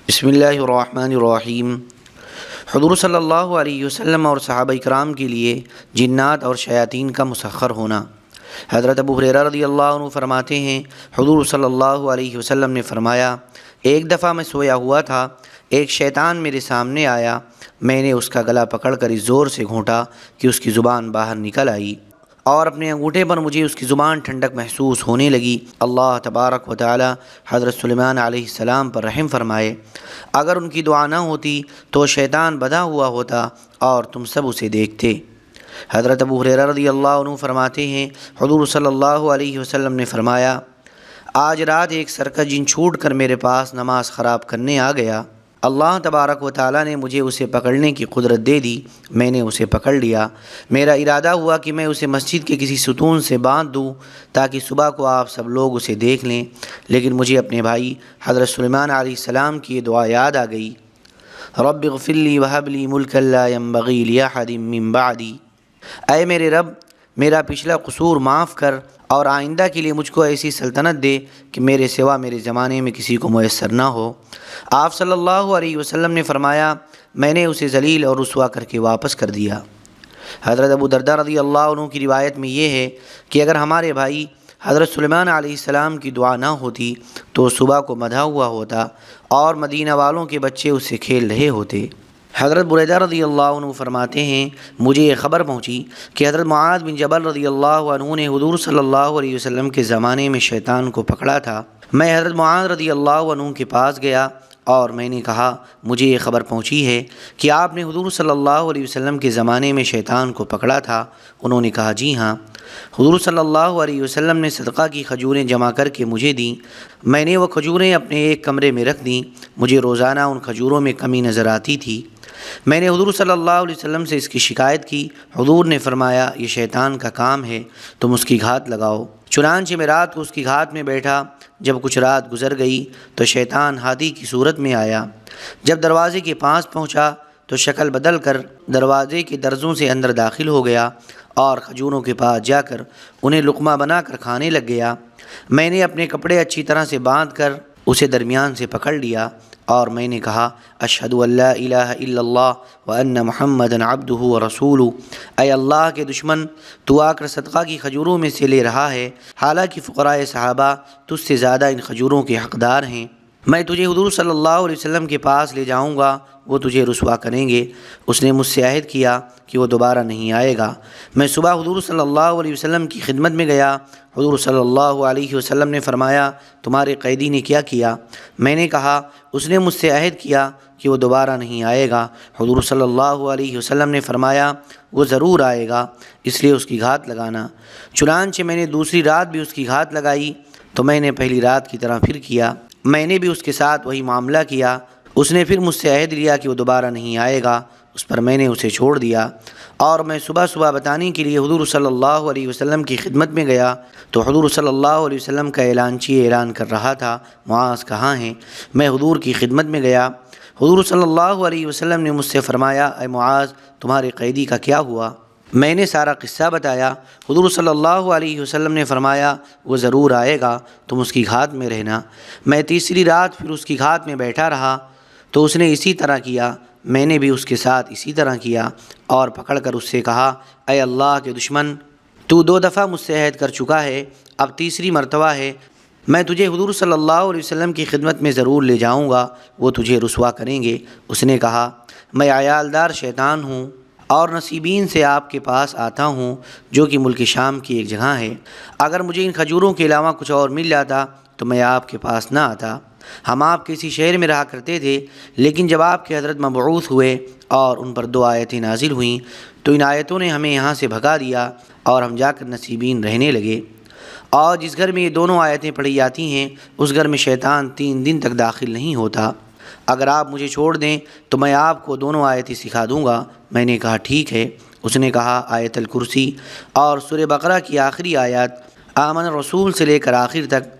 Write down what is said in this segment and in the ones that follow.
بسم اللہ الرحمن الرحیم۔ حضور صلی اللہ علیہ وسلم اور صحابہ کرام کے لیے جنات اور شیاطین کا مسخر ہونا۔ حضرت ابو ہریرہ رضی اللہ عنہ فرماتے ہیں، حضور صلی اللہ علیہ وسلم نے فرمایا، ایک دفعہ میں سویا ہوا تھا، ایک شیطان میرے سامنے آیا، میں نے اس کا گلا پکڑ کر اس زور سے گھونٹا کہ اس کی زبان باہر نکل آئی، اور اپنے انگوٹھے پر مجھے اس کی زبان ٹھنڈک محسوس ہونے لگی۔ اللہ تبارک و تعالی حضرت سلیمان علیہ السلام پر رحم فرمائے، اگر ان کی دعا نہ ہوتی تو شیطان بدھا ہوا ہوتا اور تم سب اسے دیکھتے۔ حضرت ابو ہریرہ رضی اللہ عنہ فرماتے ہیں، حضور صلی اللہ علیہ وسلم نے فرمایا، آج رات ایک سرکش جن چھوٹ کر میرے پاس نماز خراب کرنے آ گیا، اللہ تبارک و تعالیٰ نے مجھے اسے پکڑنے کی قدرت دے دی، میں نے اسے پکڑ لیا۔ میرا ارادہ ہوا کہ میں اسے مسجد کے کسی ستون سے باندھ دوں تاکہ صبح کو آپ سب لوگ اسے دیکھ لیں، لیکن مجھے اپنے بھائی حضرت سلیمان علیہ السلام کی یہ دعا یاد آ گئی، رب اغفر لی وہب لی ملکا لا ینبغی لأحد من بعدی، اے میرے رب میرا پچھلا قصور معاف کر اور آئندہ کے لیے مجھ کو ایسی سلطنت دے کہ میرے سوا میرے زمانے میں کسی کو میسر نہ ہو۔ آپ صلی اللہ علیہ وسلم نے فرمایا، میں نے اسے ذلیل اور رسوا کر کے واپس کر دیا۔ حضرت ابو درداء رضی اللہ عنہ کی روایت میں یہ ہے کہ اگر ہمارے بھائی حضرت سلیمان علیہ السلام کی دعا نہ ہوتی تو صبح کو مدھا ہوا ہوتا اور مدینہ والوں کے بچے اس سے کھیل رہے ہوتے۔ حضرت بریدہ رضی اللہ عنہ فرماتے ہیں، مجھے یہ خبر پہنچی کہ حضرت معاذ بن جبل رضی اللہ عنہ نے حضور صلی اللہ علیہ وسلم کے زمانے میں شیطان کو پکڑا تھا۔ میں حضرت معاذ رضی اللہ عنہ کے پاس گیا اور میں نے کہا، مجھے یہ خبر پہنچی ہے کہ آپ نے حضور صلی اللہ علیہ وسلم کے زمانے میں شیطان کو پکڑا تھا۔ انہوں نے کہا، جی ہاں۔ حضور صلی اللہ علیہ وسلم نے صدقہ کی کھجوریں جمع کر کے مجھے دیں، میں نے وہ کھجوریں اپنے ایک کمرے میں رکھ دیں، مجھے روزانہ ان کھجوروں میں کمی نظر آتی تھی۔ میں نے حضور صلی اللہ علیہ وسلم سے اس کی شکایت کی، حضور نے فرمایا، یہ شیطان کا کام ہے، تم اس کی گھات لگاؤ۔ چنانچہ میں رات کو اس کی گھات میں بیٹھا، جب کچھ رات گزر گئی تو شیطان ہاتھی کی صورت میں آیا، جب دروازے کے پاس پہنچا تو شکل بدل کر دروازے کے درزوں سے اندر داخل ہو گیا اور کھجوروں کے پاس جا کر انہیں لقمہ بنا کر کھانے لگ گیا۔ میں نے اپنے کپڑے اچھی طرح سے باندھ کر اسے درمیان سے پکڑ لیا اور میں نے کہا، اشہد ان لا الہ الا اللہ وان محمدا عبدہ ورسولہ، اے اللہ کے دشمن، تو آ کر صدقہ کی کھجوروں میں سے لے رہا ہے، حالانکہ فقراء صحابہ تجھ سے زیادہ ان کھجوروں کے حقدار ہیں۔ میں تجھے حضور صلی اللہ علیہ وسلم کے پاس لے جاؤں گا، وہ تجھے رسوا کریں گے۔ اس نے مجھ سے عہد کیا کہ وہ دوبارہ نہیں آئے گا۔ میں صبح حضور صلی اللہ علیہ وسلم کی خدمت میں گیا۔ حضور صلی اللہ علیہ وسلم نے فرمایا، تمہارے قیدی نے کیا کیا؟ میں نے کہا، اس نے مجھ سے عہد کیا کہ وہ دوبارہ نہیں آئے گا۔ حضور صلی اللہ علیہ وسلم نے فرمایا، وہ ضرور آئے گا، اس لیے اس کی گھات لگانا۔ چنانچہ میں نے دوسری رات بھی اس کی گھات لگائی تو میں نے پہلی رات کی طرح پھر کیا، میں نے بھی اس کے ساتھ وہی معاملہ کیا۔ اس نے پھر مجھ سے عہد لیا کہ وہ دوبارہ نہیں آئے گا، اس پر میں نے اسے چھوڑ دیا، اور میں صبح صبح بتانے کے لیے حضور صلی اللہ علیہ وسلم کی خدمت میں گیا تو حضور صلی اللہ علیہ وسلم کا اعلان کر رہا تھا، معاذ کہاں ہیں؟ میں حضور کی خدمت میں گیا، حضور صلی اللہ علیہ وسلم نے مجھ سے فرمایا، اے معاذ، تمہارے قیدی کا کیا ہوا؟ میں نے سارا قصہ بتایا۔ حضور صلی اللہ علیہ وسلم نے فرمایا، وہ ضرور آئے گا، تم اس کی گھات میں رہنا۔ میں تیسری رات پھر اس کی گھات میں بیٹھا رہا تو اس نے اسی طرح کیا، میں نے بھی اس کے ساتھ اسی طرح کیا اور پکڑ کر اس سے کہا، اے اللہ کے دشمن، تو 2 دفعہ مجھ سے عہد کر چکا ہے، اب تیسری مرتبہ ہے، میں تجھے حضور صلی اللہ علیہ وسلم کی خدمت میں ضرور لے جاؤں گا، وہ تجھے رسوا کریں گے۔ اس نے کہا، میں عیالدار شیطان ہوں اور نصیبین سے آپ کے پاس آتا ہوں، جو کہ ملک شام کی ایک جگہ ہے، اگر مجھے ان کھجوروں کے علاوہ کچھ اور مل جاتا تو میں آپ کے پاس نہ آتا۔ ہم آپ کے اسی شہر میں رہا کرتے تھے، لیکن جب آپ کے حضرت مبعوث ہوئے اور ان پر 2 آیتیں نازل ہوئیں تو ان آیتوں نے ہمیں یہاں سے بھگا دیا اور ہم جا کر نصیبین رہنے لگے، اور جس گھر میں یہ دونوں آیتیں پڑھی جاتی ہیں اس گھر میں شیطان 3 دن تک داخل نہیں ہوتا۔ اگر آپ مجھے چھوڑ دیں تو میں آپ کو دونوں آیتیں سکھا دوں گا۔ میں نے کہا، ٹھیک ہے۔ اس نے کہا، آیت الکرسی اور سورہ بقرہ کی آخری آیات آمن الرسول سے لے کر آخر تک۔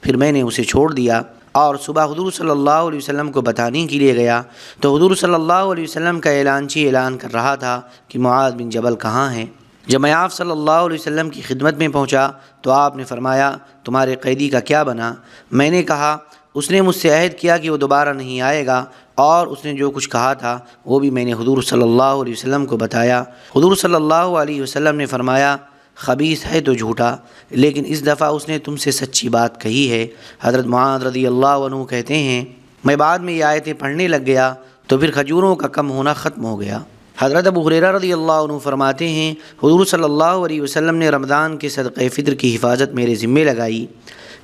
پھر میں نے اسے چھوڑ دیا اور صبح حضور صلی اللہ علیہ وسلم کو بتانے کے لیے گیا تو حضور صلی اللہ علیہ وسلم کا اعلان کر رہا تھا کہ معاذ بن جبل کہاں ہیں۔ جب میں آپ صلی اللہ علیہ وسلم کی خدمت میں پہنچا تو آپ نے فرمایا، تمہارے قیدی کا کیا بنا؟ میں نے کہا، اس نے مجھ سے عہد کیا کہ وہ دوبارہ نہیں آئے گا، اور اس نے جو کچھ کہا تھا وہ بھی میں نے حضور صلی اللہ علیہ وسلم کو بتایا۔ حضور صلی اللہ علیہ وسلم نے فرمایا، خبیث ہے تو جھوٹا، لیکن اس دفعہ اس نے تم سے سچی بات کہی ہے۔ حضرت معاذ رضی اللہ عنہ کہتے ہیں، میں بعد میں یہ آیتیں پڑھنے لگ گیا تو پھر کھجوروں کا کم ہونا ختم ہو گیا۔ حضرت ابو ہریرہ رضی اللہ عنہ فرماتے ہیں، حضور صلی اللہ علیہ وسلم نے رمضان کے صدقہ فطر کی حفاظت میرے ذمے لگائی۔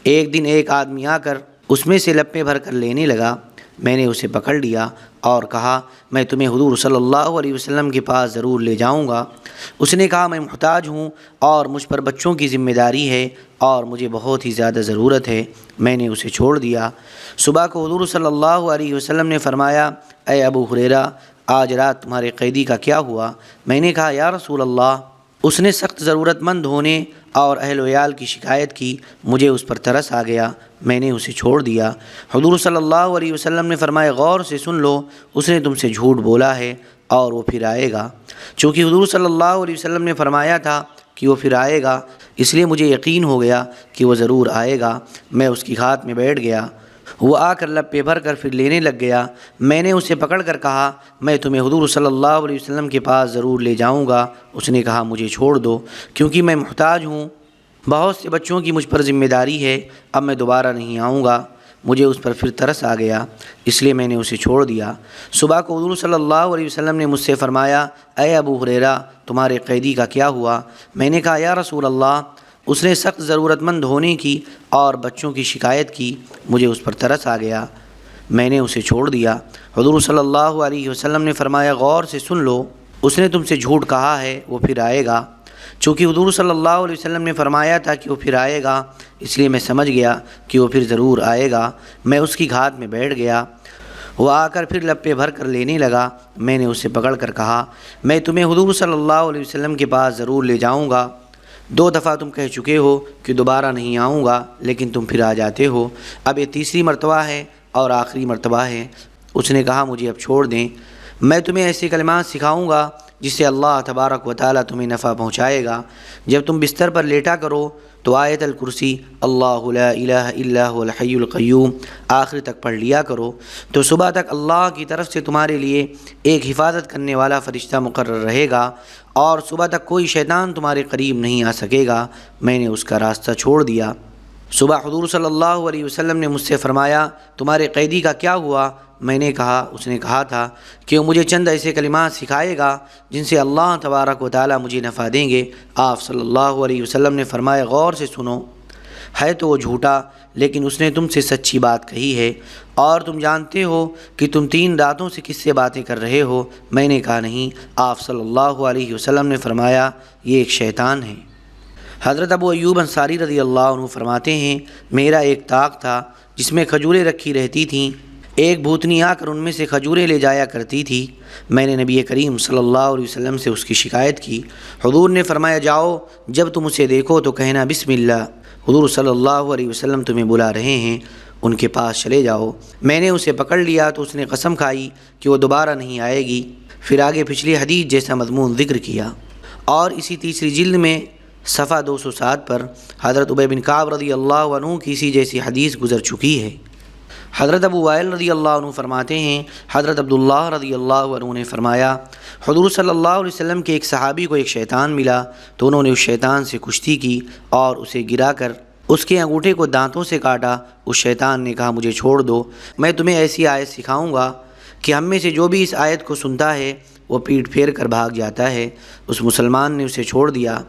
ایک دن ایک آدمی آ کر اس میں سے لپے بھر کر لینے لگا۔ میں نے اسے پکڑ لیا اور کہا، میں تمہیں حضور صلی اللہ علیہ وسلم کے پاس ضرور لے جاؤں گا۔ اس نے کہا، میں محتاج ہوں اور مجھ پر بچوں کی ذمہ داری ہے اور مجھے بہت ہی زیادہ ضرورت ہے۔ میں نے اسے چھوڑ دیا۔ صبح کو حضور صلی اللہ علیہ وسلم نے فرمایا، اے ابو ہریرہ، آج رات تمہارے قیدی کا کیا ہوا؟ میں نے کہا، یا رسول اللہ، اس نے سخت ضرورت مند ہونے اور اہل و عیال کی شکایت کی، مجھے اس پر ترس آ گیا، میں نے اسے چھوڑ دیا۔ حضور صلی اللہ علیہ وسلم نے فرمایا، غور سے سن لو، اس نے تم سے جھوٹ بولا ہے اور وہ پھر آئے گا۔ چونکہ حضور صلی اللہ علیہ وسلم نے فرمایا تھا کہ وہ پھر آئے گا، اس لیے مجھے یقین ہو گیا کہ وہ ضرور آئے گا۔ میں اس کی گھات میں بیٹھ گیا۔ وہ آ کر لپے بھر کر پھر لینے لگ گیا۔ میں نے اسے پکڑ کر کہا، میں تمہیں حضور صلی اللہ علیہ وسلم کے پاس ضرور لے جاؤں گا۔ اس نے کہا، مجھے چھوڑ دو، کیونکہ میں محتاج ہوں، بہت سے بچوں کی مجھ پر ذمہ داری ہے، اب میں دوبارہ نہیں آؤں گا۔ مجھے اس پر پھر ترس آ گیا، اس لیے میں نے اسے چھوڑ دیا۔ صبح کو حضور صلی اللہ علیہ وسلم نے مجھ سے فرمایا، اے ابو ہریرہ، تمہارے قیدی کا کیا ہوا؟ میں نے کہا، یا رسول اللہ، اس نے سخت ضرورت مند ہونے کی اور بچوں کی شکایت کی، مجھے اس پر ترس آ گیا، میں نے اسے چھوڑ دیا۔ حضور صلی اللہ علیہ وسلم نے فرمایا، غور سے سن لو، اس نے تم سے جھوٹ کہا ہے، وہ پھر آئے گا۔ چونکہ حضور صلی اللہ علیہ وسلم نے فرمایا تھا کہ وہ پھر آئے گا، اس لیے میں سمجھ گیا کہ وہ پھر ضرور آئے گا۔ میں اس کی گھات میں بیٹھ گیا۔ وہ آ کر پھر لپے بھر کر لینے لگا۔ میں نے اسے پکڑ کر کہا، میں تمہیں حضور صلی اللہ علیہ وسلم کے پاس ضرور لے جاؤں گا۔ 2 دفعہ تم کہہ چکے ہو کہ دوبارہ نہیں آؤں گا، لیکن تم پھر آ جاتے ہو، اب یہ تیسری مرتبہ ہے اور آخری مرتبہ ہے۔ اس نے کہا، مجھے اب چھوڑ دیں، میں تمہیں ایسے کلمات سکھاؤں گا جس سے اللہ تبارک و تعالیٰ تمہیں نفع پہنچائے گا۔ جب تم بستر پر لیٹا کرو تو آیت الکرسی، اللہ لا الہ الا هو الحی القیوم، آخر تک پڑھ لیا کرو، تو صبح تک اللہ کی طرف سے تمہارے لیے ایک حفاظت کرنے والا فرشتہ مقرر رہے گا، اور صبح تک کوئی شیطان تمہارے قریب نہیں آ سکے گا۔ میں نے اس کا راستہ چھوڑ دیا۔ صبح حضور صلی اللہ علیہ وسلم نے مجھ سے فرمایا، تمہارے قیدی کا کیا ہوا؟ میں نے کہا، اس نے کہا تھا کہ وہ مجھے چند ایسے کلمات سکھائے گا جن سے اللہ تبارک و تعالیٰ مجھے نفع دیں گے۔ آپ صلی اللہ علیہ وسلم نے فرمایا، غور سے سنو، ہے تو وہ جھوٹا، لیکن اس نے تم سے سچی بات کہی ہے، اور تم جانتے ہو کہ تم 3 راتوں سے کس سے باتیں کر رہے ہو؟ میں نے کہا، نہیں۔ آپ صلی اللہ علیہ وسلم نے فرمایا، یہ ایک شیطان ہے۔ حضرت ابو ایوب انصاری رضی اللہ عنہ فرماتے ہیں، میرا ایک طاق تھا جس میں کھجوریں رکھی رہتی تھیں، ایک بھوتنی آ کر ان میں سے کھجوریں لے جایا کرتی تھی۔ میں نے نبی کریم صلی اللہ علیہ وسلم سے اس کی شکایت کی۔ حضور نے فرمایا، جاؤ، جب تم اسے دیکھو تو کہنا بسم اللہ، حضور صلی اللہ علیہ وسلم تمہیں بلا رہے ہیں، ان کے پاس چلے جاؤ۔ میں نے اسے پکڑ لیا تو اس نے قسم کھائی کہ وہ دوبارہ نہیں آئے گی۔ پھر آگے پچھلی حدیث جیسا مضمون ذکر کیا، اور اسی تیسری جلد میں صفحہ 207 پر حضرت ابی بن کعب رضی اللہ عنہ کی اسی جیسی حدیث گزر چکی ہے۔ حضرت ابو وائل رضی اللہ عنہ فرماتے ہیں، حضرت عبداللہ رضی اللہ عنہ نے فرمایا، حضور صلی اللہ علیہ وسلم کے ایک صحابی کو ایک شیطان ملا تو انہوں نے اس شیطان سے کشتی کی اور اسے گرا کر اس کے انگوٹھے کو دانتوں سے کاٹا۔ اس شیطان نے کہا، مجھے چھوڑ دو، میں تمہیں ایسی آیت سکھاؤں گا کہ ہم میں سے جو بھی اس آیت کو سنتا ہے وہ پیٹ پھیر کر بھاگ جاتا ہے۔ اس مسلمان نے اسے چھوڑ دیا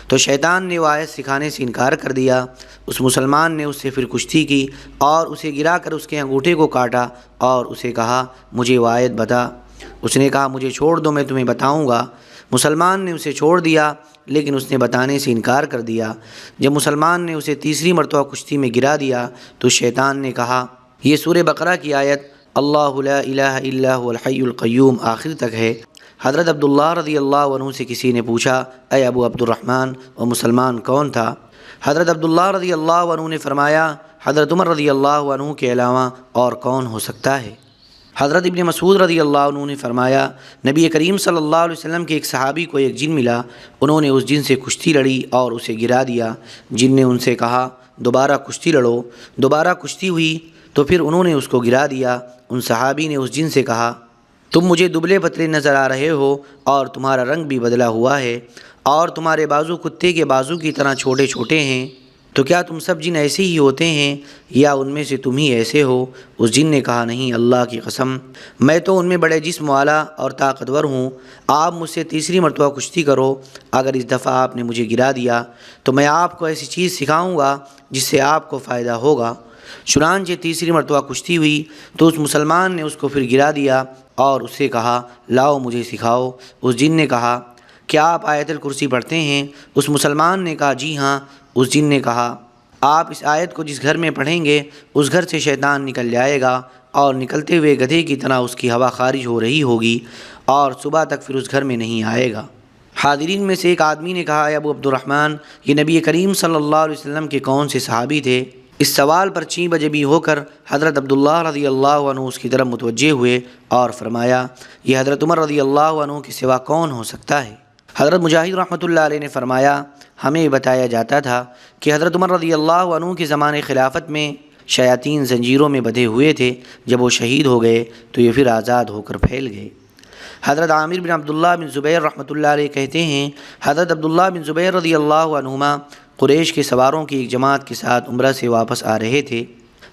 تو شیطان نے وہ آیت سکھانے سے انکار کر دیا۔ اس مسلمان نے اس سے پھر کشتی کی اور اسے گرا کر اس کے انگوٹھے کو کاٹا اور اسے کہا، مجھے وہ آیت بتا۔ اس نے کہا، مجھے چھوڑ دو، میں تمہیں بتاؤں گا۔ مسلمان نے اسے چھوڑ دیا، لیکن اس نے بتانے سے انکار کر دیا۔ جب مسلمان نے اسے تیسری مرتبہ کشتی میں گرا دیا تو شیطان نے کہا، یہ سورہ بقرہ کی آیت اللہ لا الہ الا هو الحی القیوم آخر تک ہے۔ حضرت عبداللہ رضی اللہ عنہ سے کسی نے پوچھا، اے ابو عبد الرحمن، وہ مسلمان کون تھا؟ حضرت عبداللہ رضی اللہ عنہ نے فرمایا، حضرت عمر رضی اللہ عنہ کے علاوہ اور کون ہو سکتا ہے؟ حضرت ابن مسعود رضی اللہ عنہ نے فرمایا، نبی کریم صلی اللہ علیہ وسلم کے ایک صحابی کو ایک جن ملا، انہوں نے اس جن سے کشتی لڑی اور اسے گرا دیا۔ جن نے ان سے کہا، دوبارہ کشتی لڑو۔ دوبارہ کشتی ہوئی تو پھر انہوں نے اس کو گرا دیا۔ ان صحابی نے اس جن سے کہا تم مجھے دبلے پتلے نظر آ رہے ہو اور تمہارا رنگ بھی بدلا ہوا ہے اور تمہارے بازو کتے کے بازو کی طرح چھوٹے چھوٹے ہیں، تو کیا تم سب جن ایسے ہی ہوتے ہیں یا ان میں سے تم ہی ایسے ہو؟ اس جن نے کہا نہیں، اللہ کی قسم، میں تو ان میں بڑے جسم والا اور طاقتور ہوں۔ آپ مجھ سے تیسری مرتبہ کشتی کرو، اگر اس دفعہ آپ نے مجھے گرا دیا تو میں آپ کو ایسی چیز سکھاؤں گا جس سے آپ کو فائدہ ہوگا۔ چنانچہ تیسری مرتبہ کشتی ہوئی تو اس مسلمان نے اس کو پھر گرا دیا اور اس سے کہا لاؤ مجھے سکھاؤ۔ اس جن نے کہا کیا آپ آیت الکرسی پڑھتے ہیں؟ اس مسلمان نے کہا جی ہاں۔ اس جن نے کہا آپ اس آیت کو جس گھر میں پڑھیں گے اس گھر سے شیطان نکل جائے گا اور نکلتے ہوئے گدھے کی طرح اس کی ہوا خارج ہو رہی ہوگی اور صبح تک پھر اس گھر میں نہیں آئے گا۔ حاضرین میں سے ایک آدمی نے کہا اے ابو عبد الرحمن، یہ نبی کریم صلی اللہ علیہ وسلم کے کون سے صحابی تھے؟ اس سوال پر چیں بجے بھی ہو کر حضرت عبداللہ رضی اللہ عنہ اس کی طرف متوجہ ہوئے اور فرمایا یہ حضرت عمر رضی اللہ عنہ کے سوا کون ہو سکتا ہے؟ حضرت مجاہد رحمۃ اللہ علیہ نے فرمایا ہمیں بتایا جاتا تھا کہ حضرت عمر رضی اللہ عنہ کے زمانے خلافت میں شیاطین زنجیروں میں بندھے ہوئے تھے، جب وہ شہید ہو گئے تو یہ پھر آزاد ہو کر پھیل گئے۔ حضرت عامر بن عبداللہ بن زبیر رحمۃ اللہ علیہ کہتے ہیں حضرت عبداللہ بن زبیر رضی اللہ عنہما قریش کے سواروں کی ایک جماعت کے ساتھ عمرہ سے واپس آ رہے تھے۔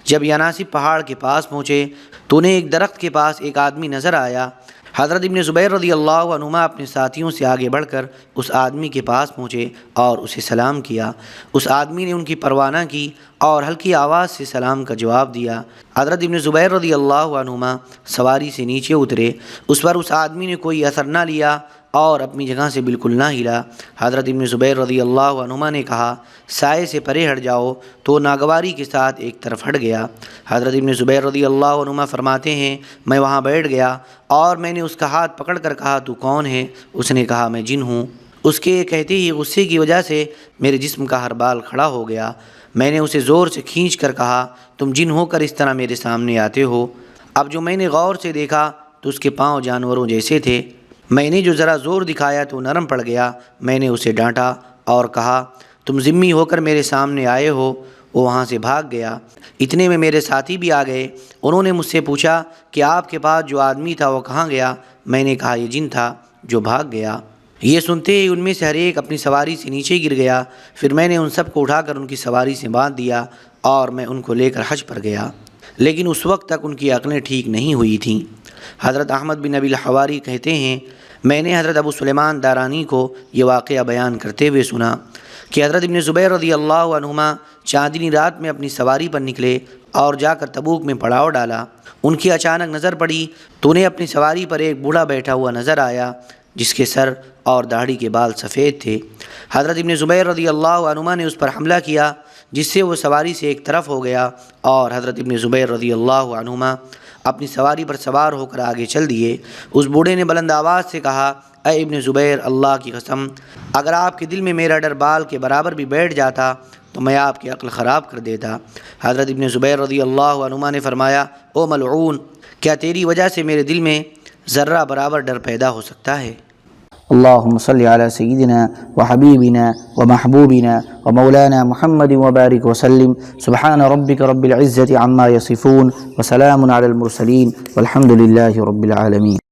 جب یناسب پہاڑ کے پاس پہنچے تو انہیں ایک درخت کے پاس ایک آدمی نظر آیا۔ حضرت ابن زبیر رضی اللہ عنہما اپنے ساتھیوں سے آگے بڑھ کر اس آدمی کے پاس پہنچے اور اسے سلام کیا۔ اس آدمی نے ان کی پرواہ نہ کی اور ہلکی آواز سے سلام کا جواب دیا۔ حضرت ابن زبیر رضی اللہ عنہما سواری سے نیچے اترے، اس پر اس آدمی نے کوئی اثر نہ لیا اور اپنی جگہ سے بالکل نہ ہلا۔ حضرت ابن زبیر رضی اللہ عنہما نے کہا سائے سے پرے ہٹ جاؤ، تو ناگواری کے ساتھ ایک طرف ہٹ گیا۔ حضرت ابن زبیر رضی اللہ عنہما فرماتے ہیں میں وہاں بیٹھ گیا اور میں نے اس کا ہاتھ پکڑ کر کہا تو کون ہے؟ اس نے کہا میں جن ہوں۔ اس کے کہتے ہی غصے کی وجہ سے میرے جسم کا ہر بال کھڑا ہو گیا۔ میں نے اسے زور سے کھینچ کر کہا تم جن ہو کر اس طرح میرے سامنے آتے ہو؟ اب جو میں نے غور سے دیکھا تو اس کے پاؤں جانوروں جیسے تھے۔ میں نے جو ذرا زور دکھایا تو نرم پڑ گیا۔ میں نے اسے ڈانٹا اور کہا تم ذمی ہو کر میرے سامنے آئے ہو۔ وہ وہاں سے بھاگ گیا۔ اتنے میں میرے ساتھی بھی آ گئے۔ انہوں نے مجھ سے پوچھا کہ آپ کے پاس جو آدمی تھا وہ کہاں گیا؟ میں نے کہا یہ جن تھا جو بھاگ گیا۔ یہ سنتے ہی ان میں سے ہر ایک اپنی سواری سے نیچے گر گیا۔ پھر میں نے ان سب کو اٹھا کر ان کی سواری سے باندھ دیا اور میں ان کو لے کر حج پر گیا، لیکن اس وقت تک ان کی عقلیں ٹھیک نہیں ہوئی تھیں۔ حضرت احمد بن ابی الحواری کہتے ہیں میں نے حضرت ابو سلیمان دارانی کو یہ واقعہ بیان کرتے ہوئے سنا کہ حضرت ابن زبیر رضی اللہ عنہما چاندنی رات میں اپنی سواری پر نکلے اور جا کر تبوک میں پڑاؤ ڈالا۔ ان کی اچانک نظر پڑی تو انہیں اپنی سواری پر ایک بوڑھا بیٹھا ہوا نظر آیا جس کے سر اور داڑھی کے بال سفید تھے۔ حضرت ابن زبیر رضی اللہ عنہما نے اس پر حملہ کیا جس سے وہ سواری سے ایک طرف ہو گیا اور حضرت ابن زبیر رضی اللہ عنہما اپنی سواری پر سوار ہو کر آگے چل دیے۔ اس بوڑھے نے بلند آواز سے کہا اے ابن زبیر، اللہ کی قسم اگر آپ کے دل میں میرا ڈر بال کے برابر بھی بیٹھ جاتا تو میں آپ کی عقل خراب کر دیتا۔ حضرت ابن زبیر رضی اللہ عنہما نے فرمایا او ملعون، کیا تیری وجہ سے میرے دل میں ذرہ برابر ڈر پیدا ہو سکتا ہے؟ اللهم صل على سيدنا وحبيبنا ومحبوبنا ومولانا محمد وبارك وسلم. سبحان ربك رب العزة عما يصفون وسلام على المرسلين والحمد لله رب العالمين.